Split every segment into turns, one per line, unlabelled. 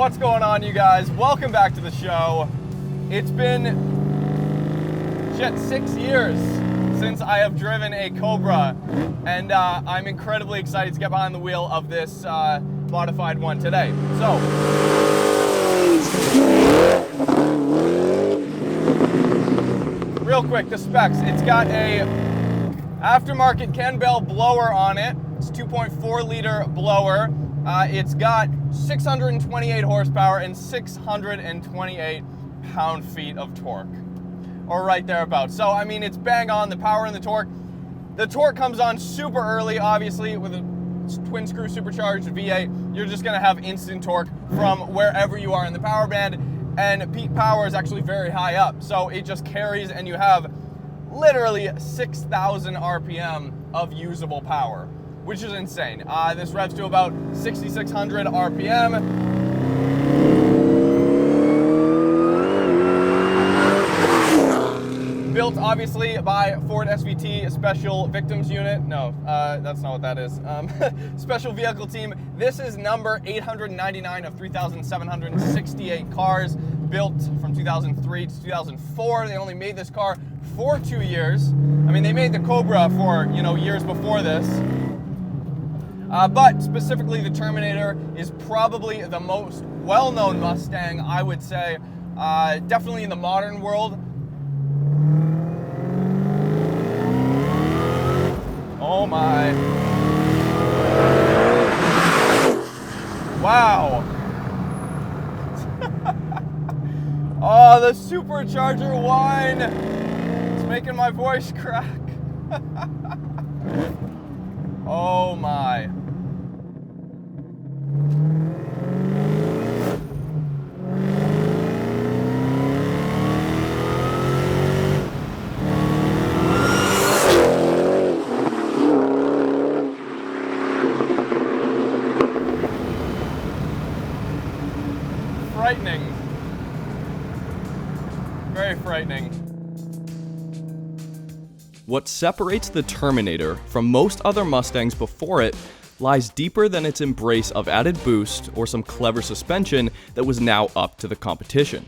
What's going on, you guys? Welcome back to the show. It's been 6 years since I have driven a Cobra, and I'm incredibly excited to get behind the wheel of this modified one today. So, real quick, the specs. It's got a aftermarket Ken Bell blower on it. It's 2.4 liter blower. It's got 628 horsepower and 628 pound-feet of torque, or right thereabouts. So, I mean, it's bang on, the power and the torque. The torque comes on super early, obviously, with a twin-screw supercharged V8. You're just going to have instant torque from wherever you are in the power band, and peak power is actually very high up. So it just carries, and you have literally 6,000 RPM of usable power, which is insane. This revs to about 6,600 RPM. Built, obviously, by Ford SVT Special Victims Unit. No, that's not what that is. Special Vehicle Team. This is number 899 of 3,768 cars built from 2003 to 2004. They only made this car for 2 years. I mean, they made the Cobra for, years before this. But specifically, the Terminator is probably the most well-known Mustang, I would say. Definitely in the modern world. Oh my. Wow. Oh, the supercharger whine. It's making my voice crack. Oh my. Frightening. Very frightening.
What separates the Terminator from most other Mustangs before it lies deeper than its embrace of added boost or some clever suspension that was now up to the competition.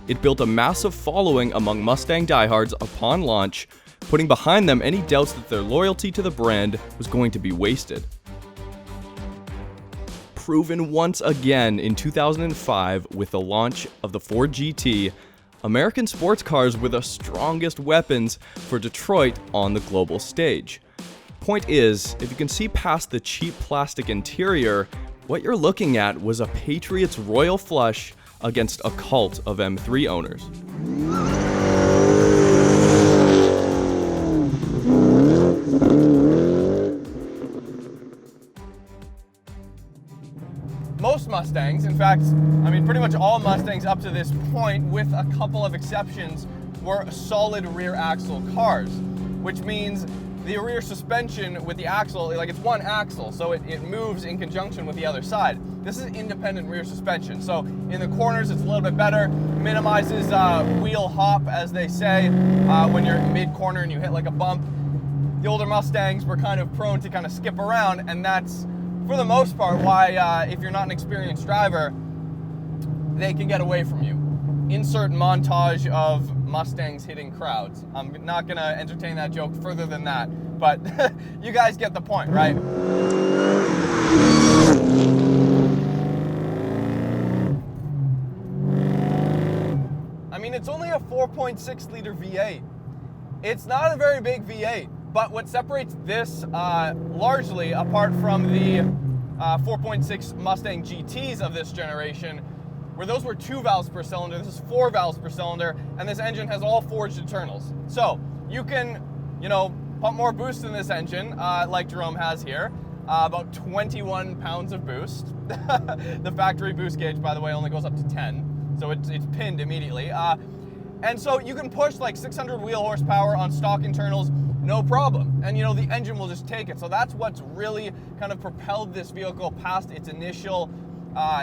It built a massive following among Mustang diehards upon launch, putting behind them any doubts that their loyalty to the brand was going to be wasted. Proven once again in 2005 with the launch of the Ford GT, American sports cars were the strongest weapons for Detroit on the global stage. Point is, if you can see past the cheap plastic interior, what you're looking at was a Patriots royal flush against a cult of M3 owners.
Most Mustangs, in fact, pretty much all Mustangs up to this point, with a couple of exceptions, were solid rear axle cars, which means the rear suspension with the axle, it's one axle, so it moves in conjunction with the other side. This is independent rear suspension, so in the corners it's a little bit better, minimizes wheel hop, as they say, when you're mid-corner and you hit like a bump. The older Mustangs were kind of prone to kind of skip around, and that's, for the most part, why if you're not an experienced driver, they can get away from you. Insert montage of Mustangs hitting crowds. I'm not going to entertain that joke further than that, but you guys get the point, right? It's only a 4.6 liter V8. It's not a very big V8, but what separates this largely apart from the 4.6 Mustang GTs of this generation, where those were 2 valves per cylinder, this is 4 valves per cylinder, and this engine has all forged internals. So you can, pump more boost in this engine, like Jerome has here, about 21 pounds of boost. The factory boost gauge, by the way, only goes up to 10, so it's pinned immediately. And so you can push like 600 wheel horsepower on stock internals, no problem. And the engine will just take it. So that's what's really kind of propelled this vehicle past its initial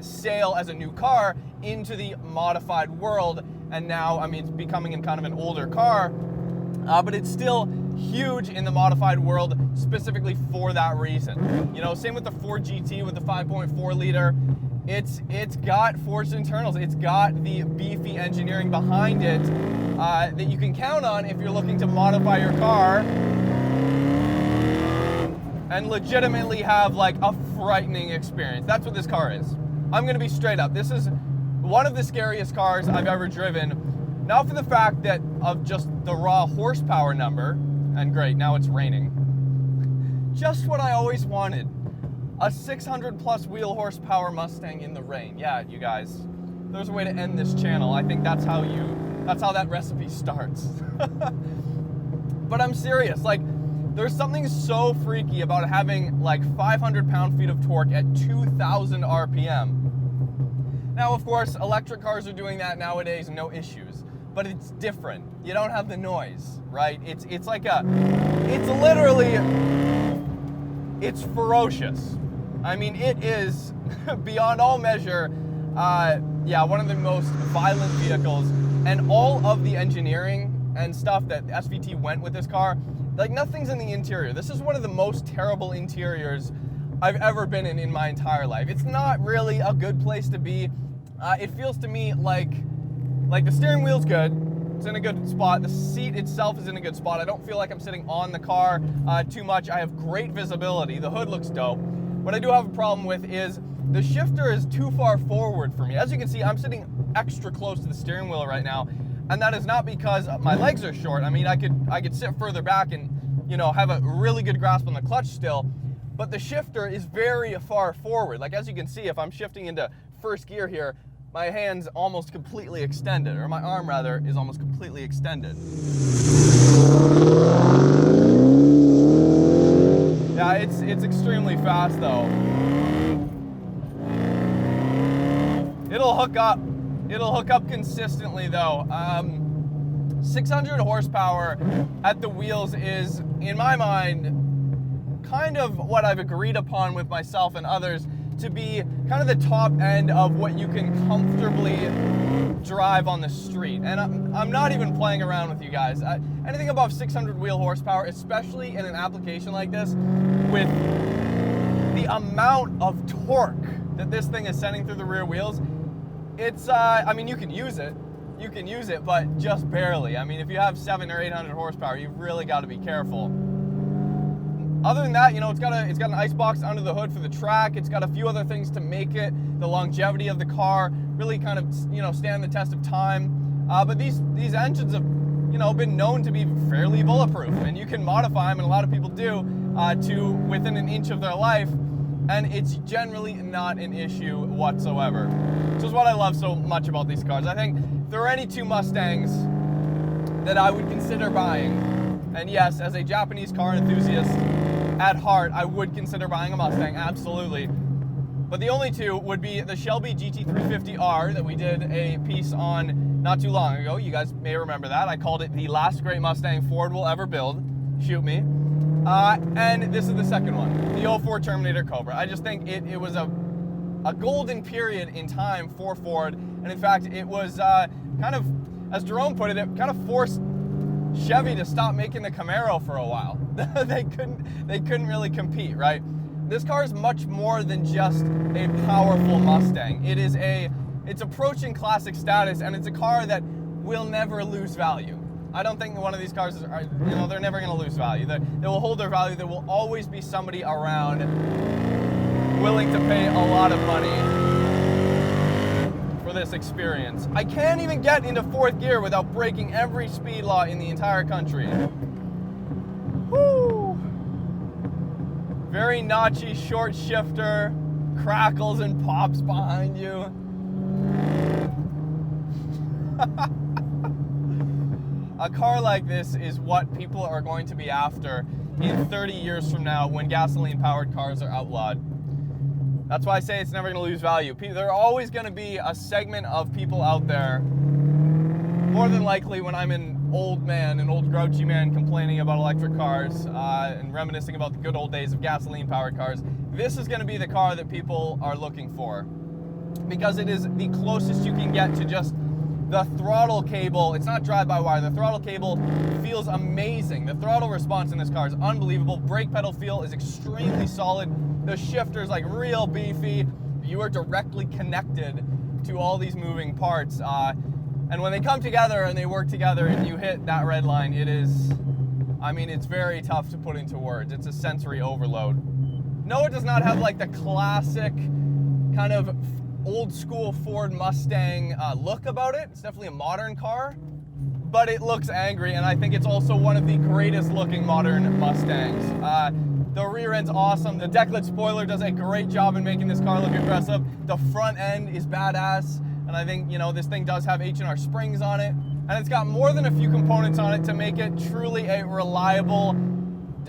sale as a new car into the modified world. And now, it's becoming in kind of an older car, but it's still huge in the modified world specifically for that reason. Same with the Ford GT with the 5.4 liter. It's got forged internals. It's got the beefy engineering behind it that you can count on if you're looking to modify your car and legitimately have like a frightening experience. That's what this car is. I'm gonna be straight up. This is one of the scariest cars I've ever driven. Not for the fact that of just the raw horsepower number, and great, now it's raining. Just what I always wanted. A 600 plus wheel horsepower Mustang in the rain. Yeah, you guys, there's a way to end this channel. I think that's how that recipe starts. But I'm serious, like, there's something so freaky about having like 500 pound-feet of torque at 2,000 RPM. Now, of course, electric cars are doing that nowadays, no issues. But it's different. You don't have the noise, right? It's literally, it's ferocious. I mean, it is beyond all measure, one of the most violent vehicles. And all of the engineering and stuff that SVT went with this car, like, nothing's in the interior. This is one of the most terrible interiors I've ever been in my entire life. It's not really a good place to be. It feels to me like the steering wheel's good. It's in a good spot. The seat itself is in a good spot. I don't feel like I'm sitting on the car too much. I have great visibility. The hood looks dope. What I do have a problem with is the shifter is too far forward for me. As you can see, I'm sitting extra close to the steering wheel right now, and that is not because my legs are short. I mean, I could sit further back and, you know, have a really good grasp on the clutch still, but the shifter is very far forward. Like, as you can see, if I'm shifting into first gear here, my hand's almost completely extended, or my arm rather, is almost completely extended. Yeah, it's extremely fast though. It'll hook up consistently though. 600 horsepower at the wheels is, in my mind, kind of what I've agreed upon with myself and others to be kind of the top end of what you can comfortably drive on the street. And I'm not even playing around with you guys. Anything above 600 wheel horsepower, especially in an application like this, with the amount of torque that this thing is sending through the rear wheels, it's, I mean, you can use it, but just barely. I mean, if you have 700 or 800 horsepower, you've really got to be careful. Other than that, you know, it's got an ice box under the hood for the track. It's got a few other things to make it, the longevity of the car, really kind of, you know, stand the test of time. But these engines have, you know, been known to be fairly bulletproof, and you can modify them, and a lot of people do, to within an inch of their life, and it's generally not an issue whatsoever. Which is what I love so much about these cars. I think if there are any two Mustangs that I would consider buying, and yes, as a Japanese car enthusiast at heart, I would consider buying a Mustang, absolutely. But the only two would be the Shelby GT350R that we did a piece on not too long ago. You guys may remember that. I called it the last great Mustang Ford will ever build. Shoot me. And this is the second one, the 04 Terminator Cobra. I just think it was a golden period in time for Ford. And in fact, it was kind of, as Jerome put it, it kind of forced Chevy to stop making the Camaro for a while. They couldn't really compete, right? This car is much more than just a powerful Mustang. It's approaching classic status, and it's a car that will never lose value. I don't think one of these cars are, you know, they're never going to lose value. They will hold their value. There will always be somebody around willing to pay a lot of money for this experience. I can't even get into fourth gear without breaking every speed law in the entire country. Woo! Very notchy short shifter, crackles and pops behind you. A car like this is what people are going to be after in 30 years from now when gasoline-powered cars are outlawed. That's why I say it's never going to lose value. There are always going to be a segment of people out there, more than likely when I'm an old grouchy man complaining about electric cars and reminiscing about the good old days of gasoline-powered cars, this is going to be the car that people are looking for, because it is the closest you can get to just the throttle cable. It's not drive-by-wire. The throttle cable feels amazing. The throttle response in this car is unbelievable. Brake pedal feel is extremely solid. The shifter's like real beefy. You are directly connected to all these moving parts. And when they come together and they work together and you hit that red line, it is, I mean, it's very tough to put into words. It's a sensory overload. No, it does not have like the classic kind of old school Ford Mustang look about it. It's definitely a modern car, but it looks angry, and I think it's also one of the greatest looking modern Mustangs. The rear end's awesome. The decklit spoiler does a great job in making this car look aggressive. The front end is badass, and I think, you know, this thing does have H&R springs on it, and it's got more than a few components on it to make it truly a reliable,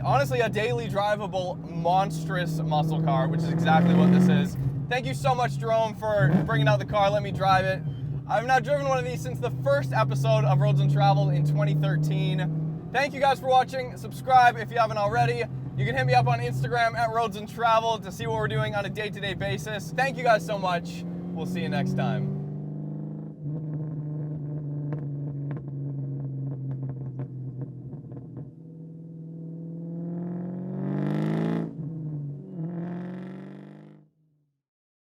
honestly a daily drivable, monstrous muscle car, which is exactly what this is. Thank you so much, Jerome, for bringing out the car. Let me drive it. I've now driven one of these since the first episode of Roads Untraveled in 2013. Thank you guys for watching. Subscribe if you haven't already. You can hit me up on Instagram at Roads Untraveled to see what we're doing on a day-to-day basis. Thank you guys so much. We'll see you next time.